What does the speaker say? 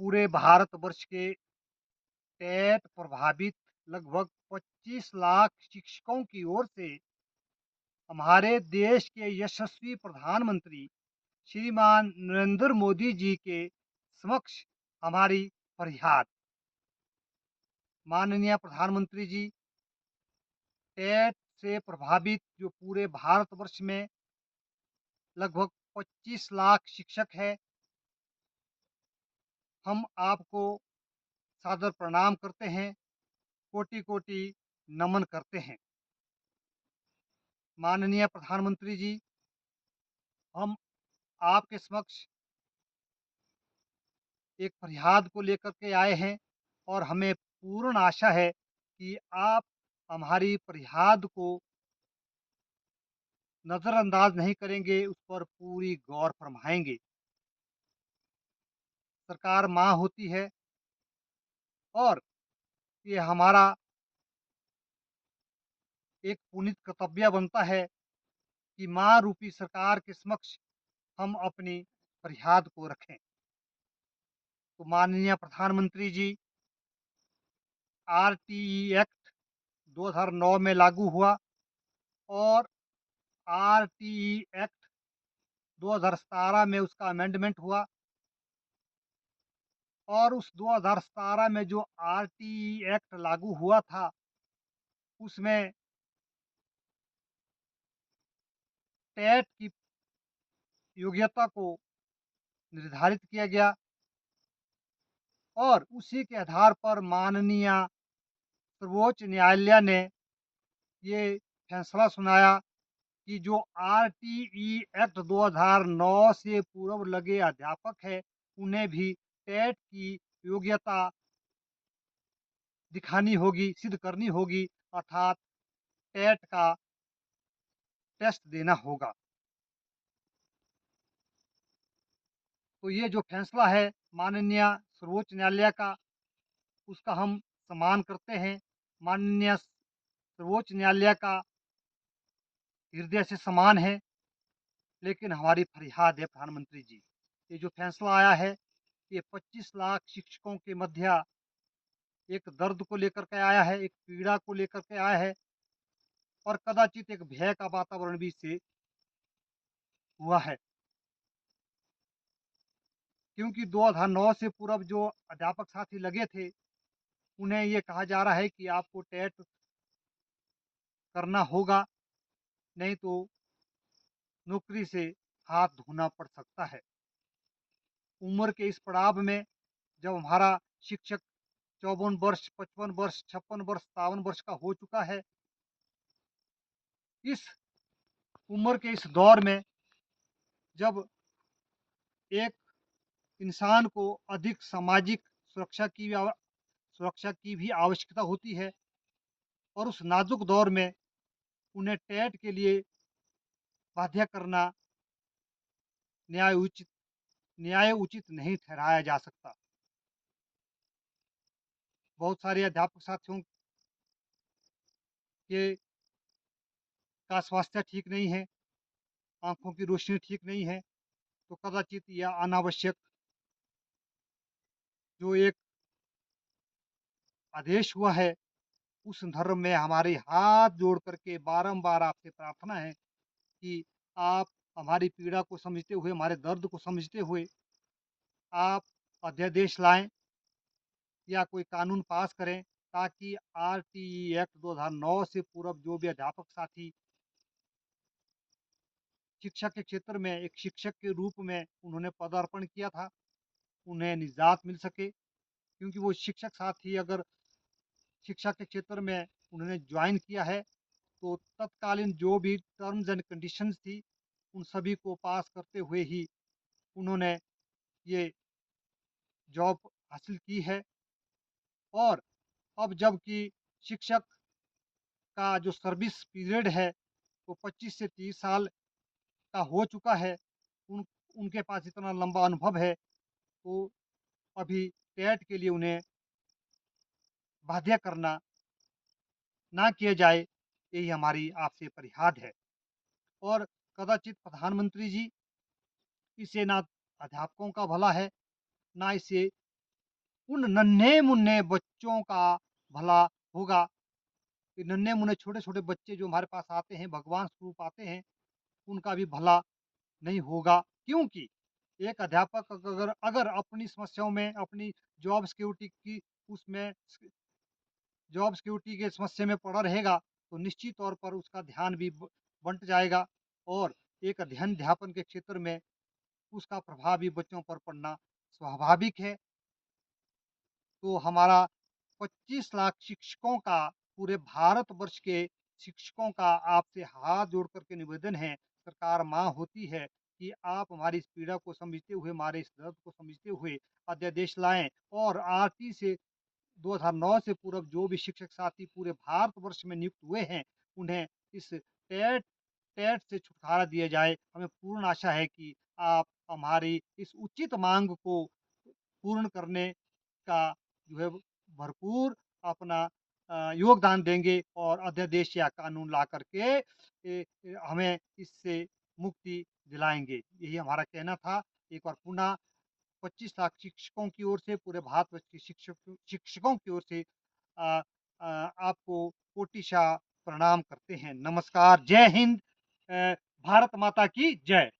पूरे भारतवर्ष के टेट प्रभावित लगभग 25 लाख शिक्षकों की ओर से हमारे देश के यशस्वी प्रधानमंत्री श्रीमान नरेंद्र मोदी जी के समक्ष हमारी फरियाद। माननीय प्रधानमंत्री जी, टेट से प्रभावित जो पूरे भारतवर्ष में लगभग 25 लाख शिक्षक है, हम आपको सादर प्रणाम करते हैं, कोटि-कोटि नमन करते हैं। माननीय प्रधानमंत्री जी, हम आपके समक्ष एक फरियाद को लेकर के आए हैं और हमें पूर्ण आशा है कि आप हमारी फरियाद को नज़रअंदाज नहीं करेंगे, उस पर पूरी गौर फरमाएँगे। सरकार माँ होती है और ये हमारा एक पुनीत कर्तव्य बनता है कि माँ रूपी सरकार के समक्ष हम अपनी फरियाद को रखें। तो माननीय प्रधानमंत्री जी, आरटीई एक्ट 2009 में लागू हुआ और आरटीई एक्ट 2017 में उसका अमेंडमेंट हुआ और उस 2017 में जो आरटीई एक्ट लागू हुआ था, उसमें टेट की योग्यता को निर्धारित किया गया और उसी के आधार पर माननीय सर्वोच्च न्यायालय ने ये फैसला सुनाया कि जो आरटीई एक्ट 2009 से पूर्व लगे अध्यापक हैं, उन्हें भी टेट की योग्यता दिखानी होगी, सिद्ध करनी होगी, अर्थात टेट का टेस्ट देना होगा। तो ये जो फैसला है माननीय सर्वोच्च न्यायालय का, उसका हम सम्मान करते हैं। माननीय सर्वोच्च न्यायालय का हृदय से सम्मान है, लेकिन हमारी फरियाद है प्रधानमंत्री जी, ये जो फैसला आया है, ये 25 लाख शिक्षकों के मध्य एक दर्द को लेकर के आया है, एक पीड़ा को लेकर के आया है और कदाचित एक भय का वातावरण भी इससे हुआ है। क्योंकि 2009 से पूर्व जो अध्यापक साथी लगे थे, उन्हें ये कहा जा रहा है कि आपको टेट करना होगा, नहीं तो नौकरी से हाथ धोना पड़ सकता है। उम्र के इस पड़ाव में जब हमारा शिक्षक 54 वर्ष, 55 वर्ष, 56 वर्ष, 57 वर्ष का हो चुका है, इस उम्र के इस दौर में जब एक इंसान को अधिक सामाजिक सुरक्षा की भी आवश्यकता होती है और उस नाजुक दौर में उन्हें टेट के लिए बाध्य करना न्याय उचित न्याय उचित नहीं ठहराया जा सकता। बहुत सारे अध्यापक साथियों के का स्वास्थ्य ठीक नहीं है, आँखों की रोशनी ठीक नहीं है, तो कदाचित यह अनावश्यक जो एक आदेश हुआ है, उस संदर्भ में हमारे हाथ जोड़ करके बारंबार आपसे प्रार्थना है कि आप हमारी पीड़ा को समझते हुए, हमारे दर्द को समझते हुए आप अध्यादेश लाएँ या कोई कानून पास करें, ताकि आरटीई एक्ट 2009 से पूर्व जो भी अध्यापक साथी शिक्षा के क्षेत्र में एक शिक्षक के रूप में उन्होंने पदार्पण किया था, उन्हें निजात मिल सके। क्योंकि वो शिक्षक साथी अगर शिक्षा के क्षेत्र में उन्होंने जॉइन किया है, तो तत्कालीन जो भी टर्म्स एंड कंडीशंस थी, उन सभी को पास करते हुए ही उन्होंने ये जॉब हासिल की है और अब जबकि शिक्षक का जो सर्विस पीरियड है, वो 25 से 30 साल का हो चुका है, उन उनके पास इतना लंबा अनुभव है, तो अभी टेट के लिए उन्हें बाध्य करना ना किया जाए, यही हमारी आपसे फरियाद है। और कदाचित प्रधानमंत्री जी, इससे ना अध्यापकों का भला है, ना इससे उन नन्हे-मुन्ने बच्चों का भला होगा। कि नन्हे-मुन्ने छोटे-छोटे बच्चे जो हमारे पास आते हैं, भगवान स्वरूप आते हैं, उनका भी भला नहीं होगा। क्योंकि एक अध्यापक अगर अगर अपनी समस्याओं में, अपनी जॉब सिक्योरिटी की उसमें जॉब सिक्योरिटी के समस्या में पड़ा रहेगा, तो निश्चित तौर पर उसका ध्यान भी बँट जाएगा और एक अध्ययन-अध्यापन के क्षेत्र में उसका प्रभाव भी बच्चों पर पड़ना स्वाभाविक है। तो हमारा 25 लाख शिक्षकों का, पूरे भारतवर्ष के शिक्षकों का आपसे हाथ जोड़ कर के निवेदन है, सरकार माँ होती है कि आप हमारी इस पीड़ा को समझते हुए, हमारे इस दर्द को समझते हुए अध्यादेश लाएँ और आरटी से 2009 से पूर्व जो भी शिक्षक साथी पूरे भारतवर्ष में नियुक्त हुए हैं, उन्हें इस टेट से छुटकारा दिया जाए। हमें पूर्ण आशा है कि आप हमारी इस उचित माँग को पूर्ण करने का जो है भरपूर अपना योगदान देंगे और अध्यादेश या कानून ला कर के हमें इससे मुक्ति दिलाएँगे। यही हमारा कहना था। एक बार पुनः 25 लाख शिक्षकों की ओर से, पूरे भारतवर्ष के शिक्षकों की ओर से आपको कोटिशा प्रणाम करते हैं। नमस्कार, जय हिंद, भारत माता की जय।